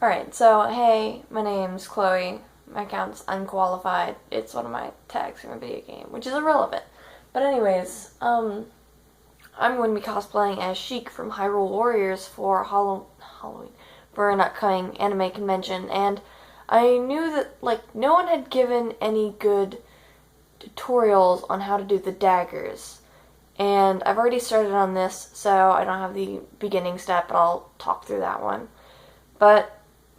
Alright, so hey, my name's Chloe. My account's unqualified. It's one of my tags from a video game, which is irrelevant. But anyways, I'm going to be cosplaying as Sheik from Hyrule Warriors for Halloween, for an upcoming anime convention, and I knew that, no one had given any good tutorials on how to do the daggers. And I've already started on this, so I don't have the beginning step, but I'll talk through that one. But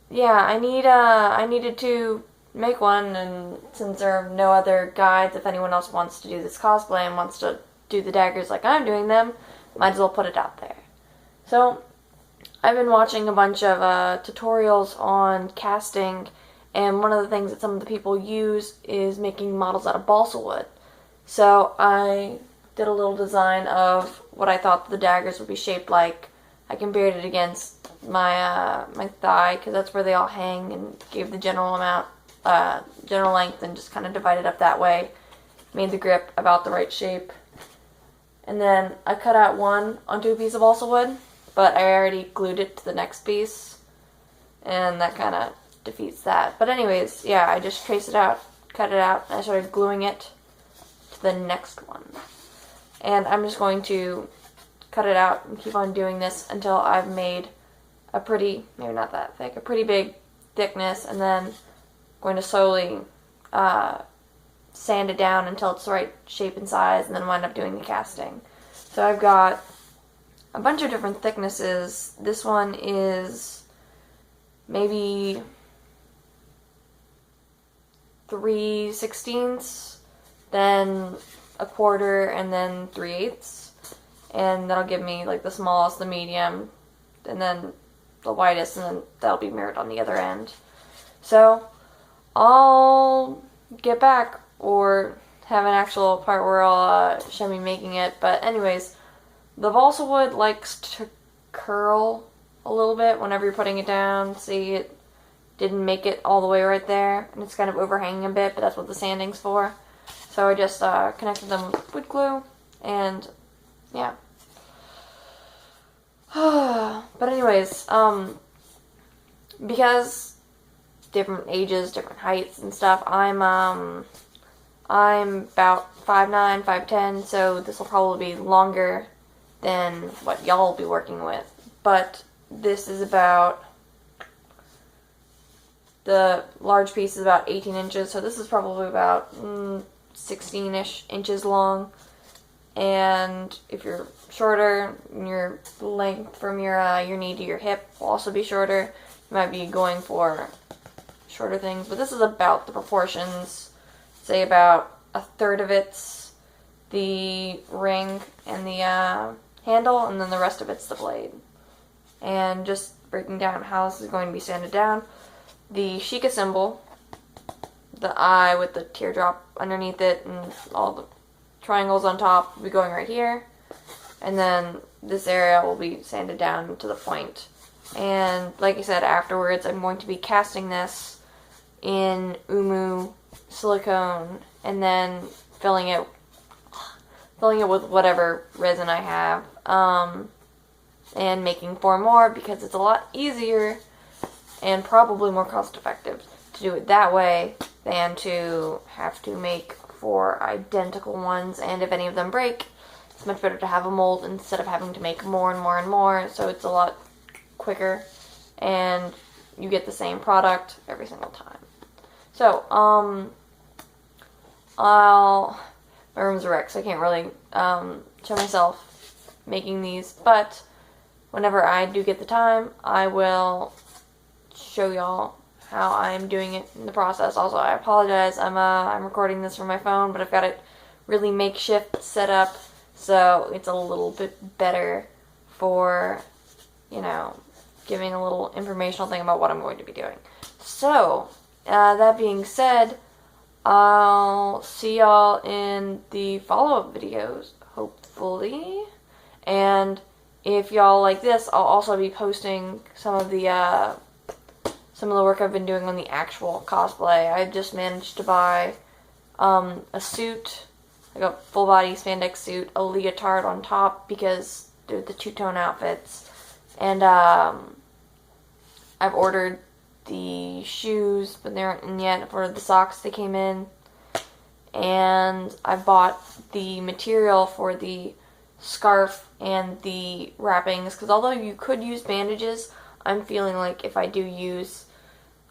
yeah, I needed to make one, and since there are no other guides, if anyone else wants to do this cosplay and wants to do the daggers like I'm doing them, might as well put it out there. So, I've been watching a bunch of tutorials on casting, and one of the things that some of the people use is making models out of balsa wood. So, I did a little design of what I thought the daggers would be shaped like. I compared it against my my thigh, because that's where they all hang, and gave the general length, and just kind of divided up that way. Made the grip about the right shape. And then I cut out one onto a piece of balsa wood, but I already glued it to the next piece, and that kind of defeats that. But anyways, yeah, I just traced it out, cut it out, and I started gluing it to the next one. And I'm just going to cut it out and keep on doing this until I've made a pretty, maybe not that thick, a pretty big thickness, and then I'm going to slowly sand it down until it's the right shape and size, and then wind up doing the casting. So I've got a bunch of different thicknesses. This one is maybe 3/16, then a quarter, and then 3/8. And that'll give me like the smallest, the medium, and then the widest, and then that'll be mirrored on the other end. So I'll get back or have an actual part where I'll show me making it. But anyways, the balsa wood likes to curl a little bit whenever you're putting it down. See, it didn't make it all the way right there, and it's kind of overhanging a bit, but that's what the sanding's for. So I just connected them with wood glue, and yeah. But anyways, because different ages, different heights and stuff, I'm about 5'9", 5'10", so this will probably be longer than what y'all will be working with. But this is about, the large piece is about 18 inches, so this is probably about 16-ish inches long. And if you're shorter, your length from your knee to your hip will also be shorter. You might be going for shorter things, but this is about the proportions. Say about a third of it's the ring and the handle, and then the rest of it's the blade. And just breaking down how this is going to be sanded down. The Sheik symbol, the eye with the teardrop underneath it, and all the triangles on top will be going right here. And then this area will be sanded down to the point. And like I said, afterwards I'm going to be casting this in Umu silicone, and then filling it with whatever resin I have, and making 4 more, because it's a lot easier and probably more cost effective to do it that way than to have to make 4 identical ones. And if any of them break, it's much better to have a mold instead of having to make more and more and more, so it's a lot quicker and you get the same product every single time. So, my room's a wreck, so I can't really show myself making these, but whenever I do get the time, I will show y'all how I'm doing it in the process. Also, I apologize, I'm recording this from my phone, but I've got it really makeshift set up, so it's a little bit better for, giving a little informational thing about what I'm going to be doing. So, that being said, I'll see y'all in the follow-up videos, hopefully. And if y'all like this, I'll also be posting some of the work I've been doing on the actual cosplay. I just managed to buy a suit, like a full-body spandex suit, a leotard on top, because they're the two-tone outfits. And I've ordered the shoes, but they aren't in yet. For the socks, they came in. And I bought the material for the scarf and the wrappings, because although you could use bandages, I'm feeling like if I do use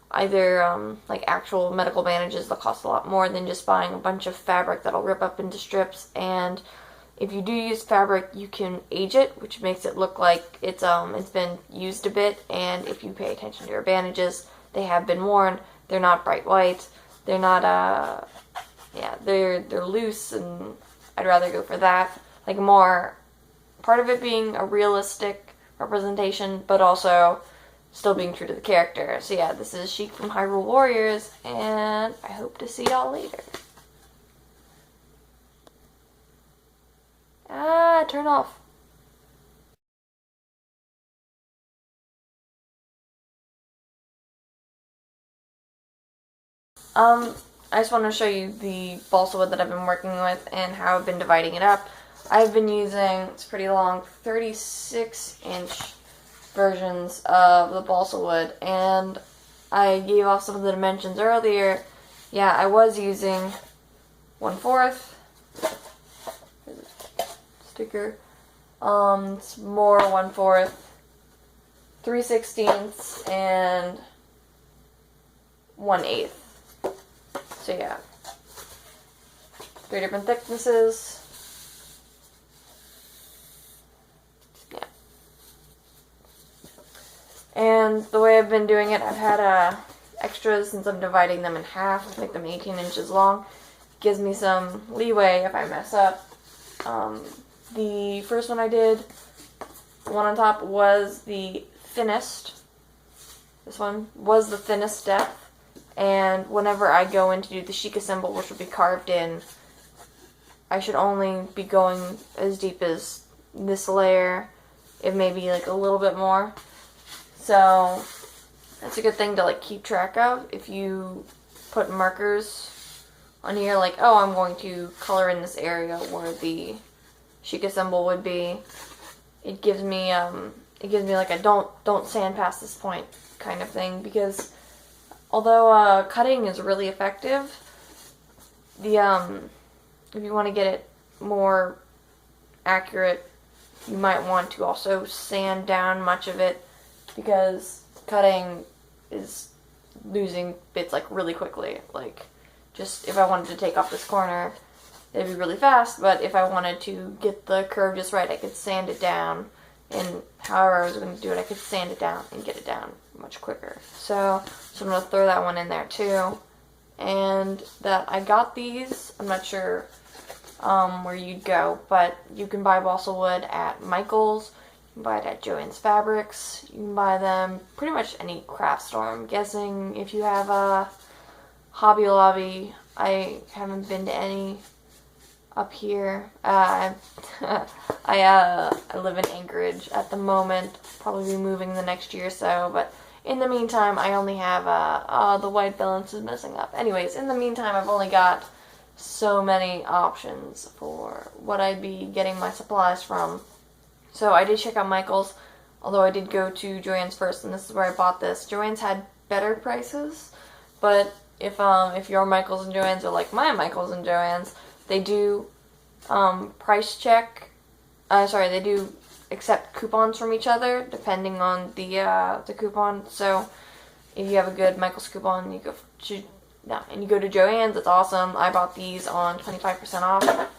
either like actual medical bandages, they'll cost a lot more than just buying a bunch of fabric that'll rip up into strips. And if you do use fabric, you can age it, which makes it look like it's been used a bit. And if you pay attention to your bandages, they have been worn. They're not bright white. They're not yeah, they're loose, and I'd rather go for that. Like more part of it being a realistic representation, but also still being true to the character. So yeah, this is Sheik from Hyrule Warriors, and I hope to see y'all later. Turn off. I just want to show you the balsa wood that I've been working with and how I've been dividing it up. I've been using, it's pretty long, 36-inch versions of the balsa wood, and I gave off some of the dimensions earlier. Yeah, I was using 1/4 sticker. It's more 1/4, 3/16, and 1/8. So yeah, 3 different thicknesses. Yeah. And the way I've been doing it, I've had extras since I'm dividing them in half, make them 18 inches long. Gives me some leeway if I mess up. The first one I did, the one on top, was the thinnest. This one was the thinnest depth. And whenever I go in to do the Sheik symbol, which will be carved in, I should only be going as deep as this layer, it may be like a little bit more. So that's a good thing to like keep track of. If you put markers on here, like, oh, I'm going to color in this area where the Sheik symbol would be, it gives me like a don't sand past this point kind of thing, because although cutting is really effective, the if you want to get it more accurate, you might want to also sand down much of it, because cutting is losing bits like really quickly. Like, just if I wanted to take off this corner, it'd be really fast, but if I wanted to get the curve just right, I could sand it down, and however I was going to do it, I could sand it down and get it down much quicker. So I'm going to throw that one in there too. And that I got these, I'm not sure where you'd go, but you can buy balsa wood at Michael's, you can buy it at Joann's Fabrics, you can buy them pretty much any craft store. I'm guessing if you have a Hobby Lobby, I haven't been to any up here. I live in Anchorage at the moment, probably be moving the next year or so, but in the meantime, I only have, the white balance is messing up. Anyways, in the meantime, I've only got so many options for what I'd be getting my supplies from. So I did check out Michael's, although I did go to Joann's first, and this is where I bought this. Joann's had better prices, but if your Michael's and Joann's are like my Michael's and Joann's, they do price check. They do accept coupons from each other depending on the coupon. So if you have a good Michael's coupon, you go to Joann's. It's awesome. I bought these on 25% off,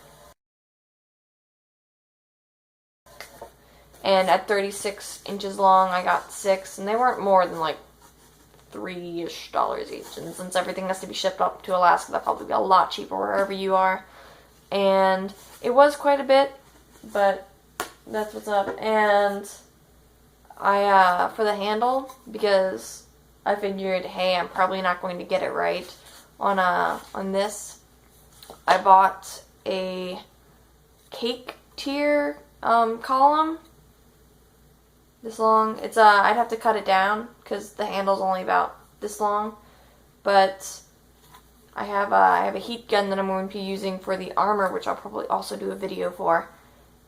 and at 36 inches long, I got 6, and they weren't more than like $3-ish each. And since everything has to be shipped up to Alaska, that'll probably be a lot cheaper wherever you are. And it was quite a bit, but that's what's up. And I, for the handle, because I figured, hey, I'm probably not going to get it right on this, I bought a cake tier column. This long. It's I'd have to cut it down because the handle's only about this long, but I have a heat gun that I'm going to be using for the armor, which I'll probably also do a video for.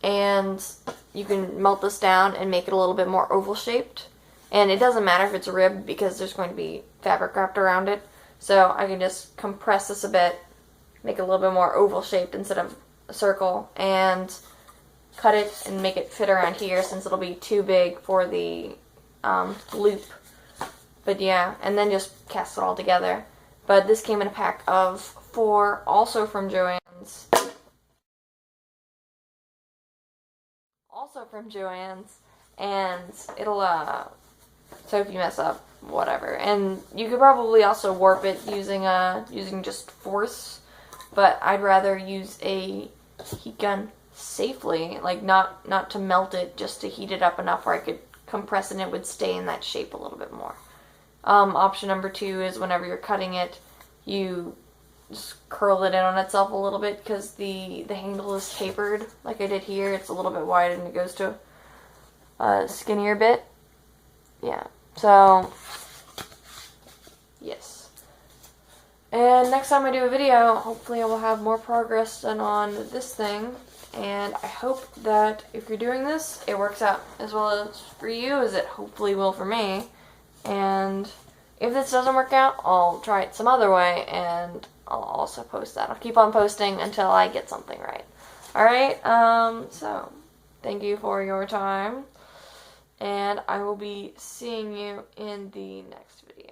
And you can melt this down and make it a little bit more oval shaped. And it doesn't matter if it's a rib because there's going to be fabric wrapped around it. So I can just compress this a bit, make it a little bit more oval shaped instead of a circle, and cut it and make it fit around here since it'll be too big for the loop. But yeah, and then just cast it all together. But this came in a pack of 4, also from Joann's. And it'll, so if you mess up, whatever. And you could probably also warp it using just force, but I'd rather use a heat gun safely, like not to melt it, just to heat it up enough where I could compress it and it would stay in that shape a little bit more. Option number 2 is whenever you're cutting it, you just curl it in on itself a little bit because the handle is tapered like I did here. It's a little bit wide and it goes to a skinnier bit. Yeah, so yes. And next time I do a video, hopefully I will have more progress done on this thing. And I hope that if you're doing this, it works out as well as for you as it hopefully will for me. And if this doesn't work out, I'll try it some other way, and I'll also post that. I'll keep on posting until I get something right. Alright, so thank you for your time, and I will be seeing you in the next video.